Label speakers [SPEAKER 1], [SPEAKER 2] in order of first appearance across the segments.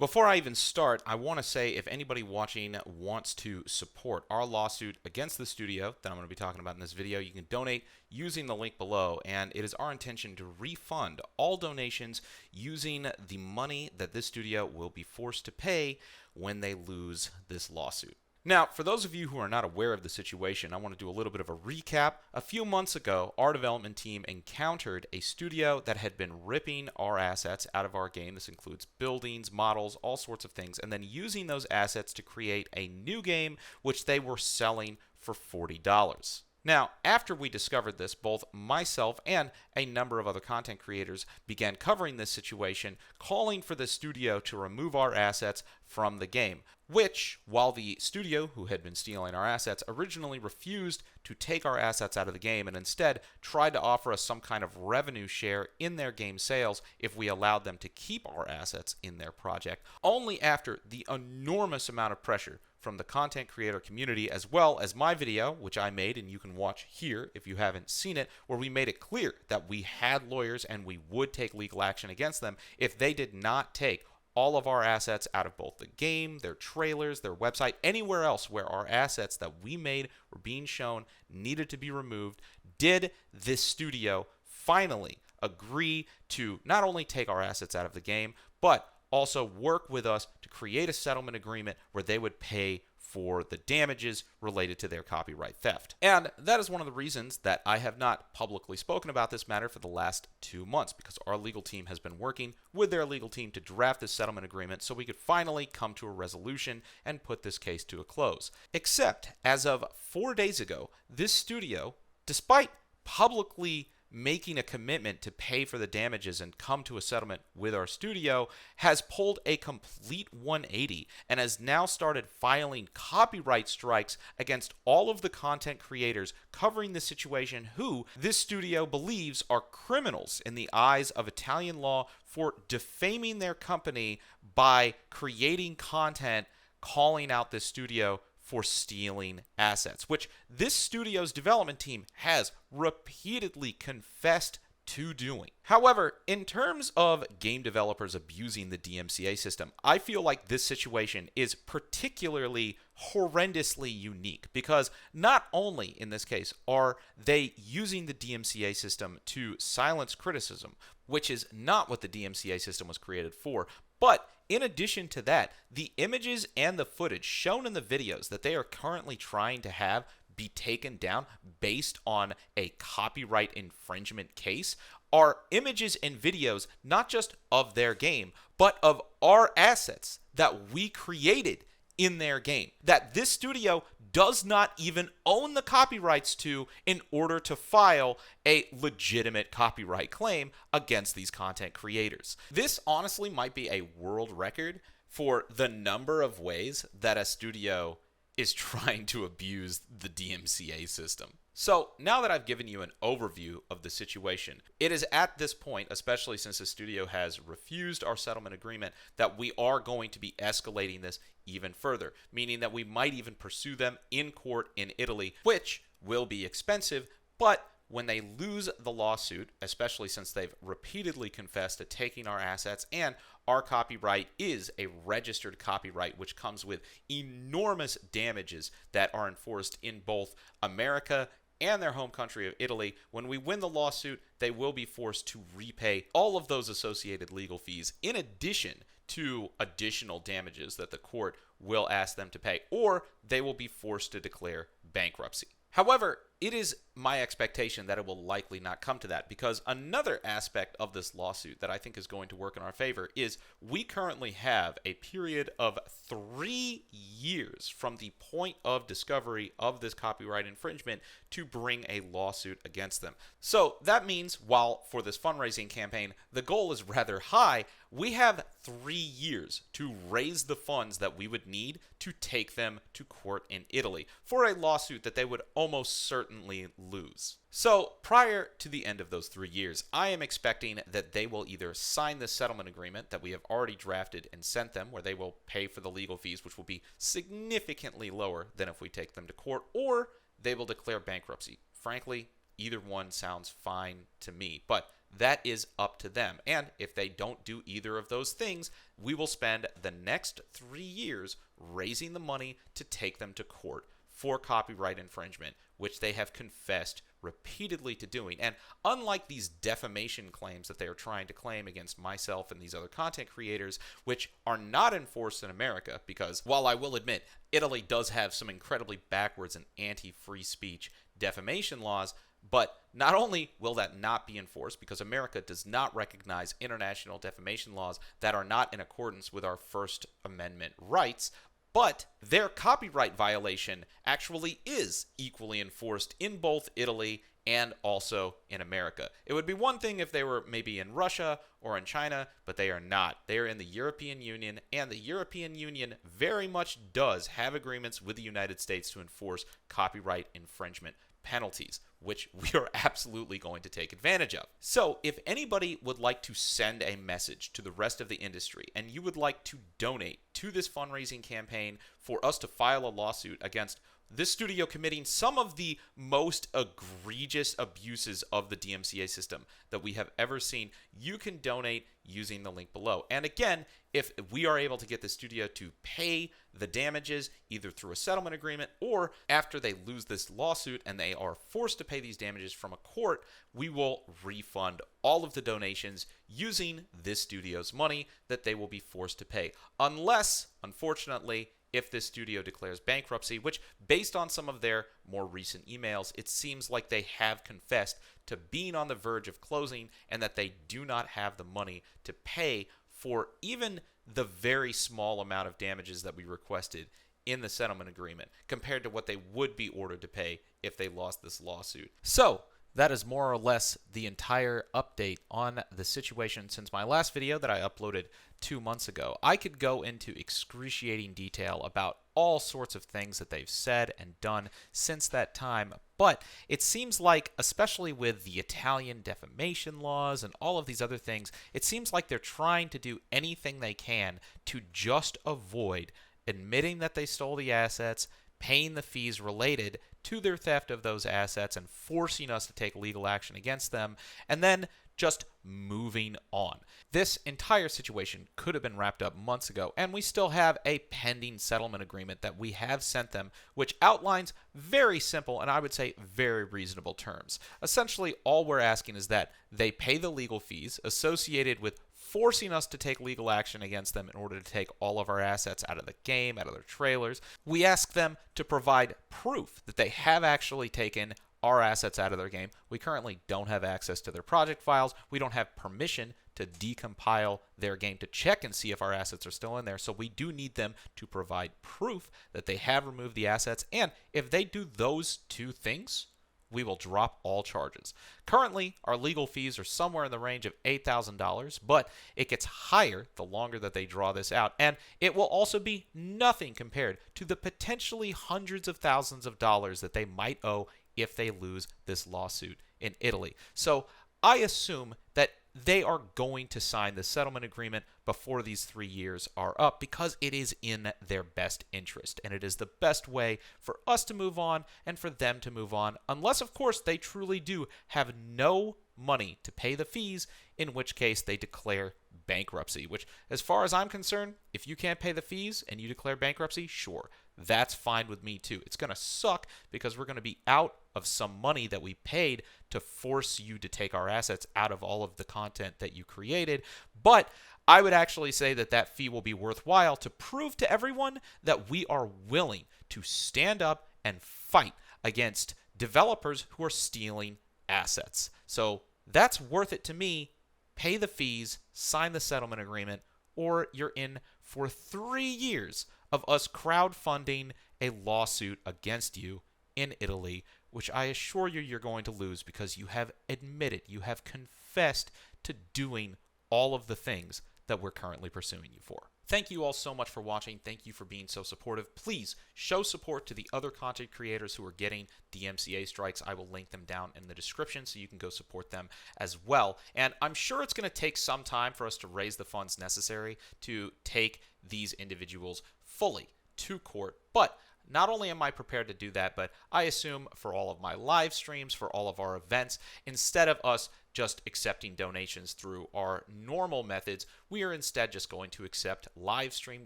[SPEAKER 1] Before I even start, I want to say if anybody watching wants to support our lawsuit against the studio that I'm going to be talking about in this video, you can donate using the link below, and it is our intention to refund all donations using the money that this studio will be forced to pay when they lose this lawsuit. Now, for those of you who are not aware of the situation, I want to do a little bit of a recap. A few months ago, our development team encountered a studio that had been ripping our assets out of our game. This includes buildings, models, all sorts of things, and then using those assets to create a new game, which they were selling for $40. Now, after we discovered this, both myself and a number of other content creators began covering this situation, calling for the studio to remove our assets from the game, which, while the studio who had been stealing our assets originally refused to take our assets out of the game and instead tried to offer us some kind of revenue share in their game sales if we allowed them to keep our assets in their project, only after the enormous amount of pressure from the content creator community, as well as my video, which I made and you can watch here if you haven't seen it, where we made it clear that we had lawyers and we would take legal action against them if they did not take all of our assets out of both the game, their trailers, their website, anywhere else where our assets that we made were being shown needed to be removed. Did this studio finally agree to not only take our assets out of the game, but also work with us to create a settlement agreement where they would pay for the damages related to their copyright theft. And that is one of the reasons that I have not publicly spoken about this matter for the last 2 months, because our legal team has been working with their legal team to draft this settlement agreement so we could finally come to a resolution and put this case to a close. Except, as of 4 days ago, this studio, despite publicly making a commitment to pay for the damages and come to a settlement with our studio, has pulled a complete 180 and has now started filing copyright strikes against all of the content creators covering the situation who this studio believes are criminals in the eyes of Italian law for defaming their company by creating content calling out this studio for stealing assets, which this studio's development team has repeatedly confessed to doing. However, in terms of game developers abusing the DMCA system, I feel like this situation is particularly horrendously unique because not only in this case are they using the DMCA system to silence criticism, which is not what the DMCA system was created for, but in addition to that, the images and the footage shown in the videos that they are currently trying to have be taken down based on a copyright infringement case are images and videos not just of their game, but of our assets that we created in their game, that this studio does not even own the copyrights to in order to file a legitimate copyright claim against these content creators. This honestly might be a world record for the number of ways that a studio is trying to abuse the DMCA system. So now that I've given you an overview of the situation, it is at this point, especially since the studio has refused our settlement agreement, that we are going to be escalating this even further, meaning that we might even pursue them in court in Italy, which will be expensive, but when they lose the lawsuit, especially since they've repeatedly confessed to taking our assets, and our copyright is a registered copyright, which comes with enormous damages that are enforced in both America and their home country of Italy. When we win the lawsuit, they will be forced to repay all of those associated legal fees in addition to additional damages that the court will ask them to pay, or they will be forced to declare bankruptcy. However, it is my expectation that it will likely not come to that, because another aspect of this lawsuit that I think is going to work in our favor is we currently have a period of 3 years from the point of discovery of this copyright infringement to bring a lawsuit against them. So that means while for this fundraising campaign, the goal is rather high, we have 3 years to raise the funds that we would need to take them to court in Italy for a lawsuit that they would almost certainly lose. So prior to the end of those 3 years, I am expecting that they will either sign this settlement agreement that we have already drafted and sent them, where they will pay for the legal fees, which will be significantly lower than if we take them to court, or they will declare bankruptcy. Frankly, either one sounds fine to me, but that is up to them. And if they don't do either of those things, we will spend the next 3 years raising the money to take them to court for copyright infringement, which they have confessed repeatedly to doing. And unlike these defamation claims that they are trying to claim against myself and these other content creators, which are not enforced in America, because while I will admit Italy does have some incredibly backwards and anti-free speech defamation laws, but not only will that not be enforced because America does not recognize international defamation laws that are not in accordance with our First Amendment rights, but their copyright violation actually is equally enforced in both Italy and also in America. It would be one thing if they were maybe in Russia or in China, but they are not. They are in the European Union, and the European Union very much does have agreements with the United States to enforce copyright infringement penalties, which we are absolutely going to take advantage of. So if anybody would like to send a message to the rest of the industry and you would like to donate to this fundraising campaign for us to file a lawsuit against this studio committing some of the most egregious abuses of the DMCA system that we have ever seen, you can donate using the link below. And again, if we are able to get the studio to pay the damages either through a settlement agreement or after they lose this lawsuit and they are forced to pay these damages from a court, we will refund all of the donations using this studio's money that they will be forced to pay. Unless, unfortunately, if this studio declares bankruptcy, which based on some of their more recent emails, it seems like they have confessed to being on the verge of closing and that they do not have the money to pay for even the very small amount of damages that we requested in the settlement agreement compared to what they would be ordered to pay if they lost this lawsuit. So that is more or less the entire update on the situation since my last video that I uploaded 2 months ago. I could go into excruciating detail about all sorts of things that they've said and done since that time, but it seems like, especially with the Italian defamation laws and all of these other things, it seems like they're trying to do anything they can to just avoid admitting that they stole the assets, paying the fees related to their theft of those assets and forcing us to take legal action against them, and then just moving on. This entire situation could have been wrapped up months ago, and we still have a pending settlement agreement that we have sent them, which outlines very simple and I would say very reasonable terms. Essentially, all we're asking is that they pay the legal fees associated with forcing us to take legal action against them in order to take all of our assets out of the game, out of their trailers. We ask them to provide proof that they have actually taken our assets out of their game. We currently don't have access to their project files. We don't have permission to decompile their game to check and see if our assets are still in there. So we do need them to provide proof that they have removed the assets. And if they do those two things, we will drop all charges. Currently, our legal fees are somewhere in the range of $8,000, but it gets higher the longer that they draw this out, and it will also be nothing compared to the potentially hundreds of thousands of dollars that they might owe if they lose this lawsuit in Italy. So I assume that they are going to sign the settlement agreement before these 3 years are up because it is in their best interest and it is the best way for us to move on and for them to move on, unless of course they truly do have no money to pay the fees, in which case they declare bankruptcy, which as far as I'm concerned, if you can't pay the fees and you declare bankruptcy, sure, that's fine with me too. It's going to suck because we're going to be out of some money that we paid to force you to take our assets out of all of the content that you created. But I would actually say that that fee will be worthwhile to prove to everyone that we are willing to stand up and fight against developers who are stealing assets. So that's worth it to me. Pay the fees, sign the settlement agreement, or you're in for 3 years of us crowdfunding a lawsuit against you in Italy, which I assure you you're going to lose because you have admitted, you have confessed to doing all of the things that we're currently pursuing you for. Thank you all so much for watching. Thank you for being so supportive. Please show support to the other content creators who are getting DMCA strikes. I will link them down in the description so you can go support them as well. And I'm sure it's going to take some time for us to raise the funds necessary to take these individuals fully to court. But not only am I prepared to do that, but I assume for all of my live streams, for all of our events, instead of us just accepting donations through our normal methods. We are instead just going to accept live stream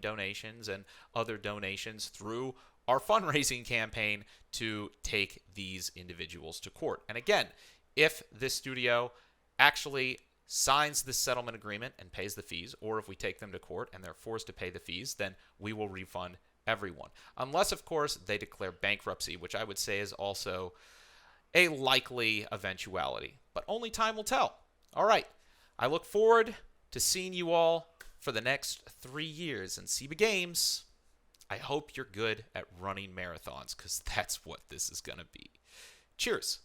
[SPEAKER 1] donations and other donations through our fundraising campaign to take these individuals to court. And again, if this studio actually signs this settlement agreement and pays the fees, or if we take them to court and they're forced to pay the fees, then we will refund everyone. Unless, of course, they declare bankruptcy, which I would say is also a likely eventuality, but only time will tell. All right, I look forward to seeing you all for the next 3 years in SEBA Games. I hope you're good at running marathons, because that's what this is going to be. Cheers.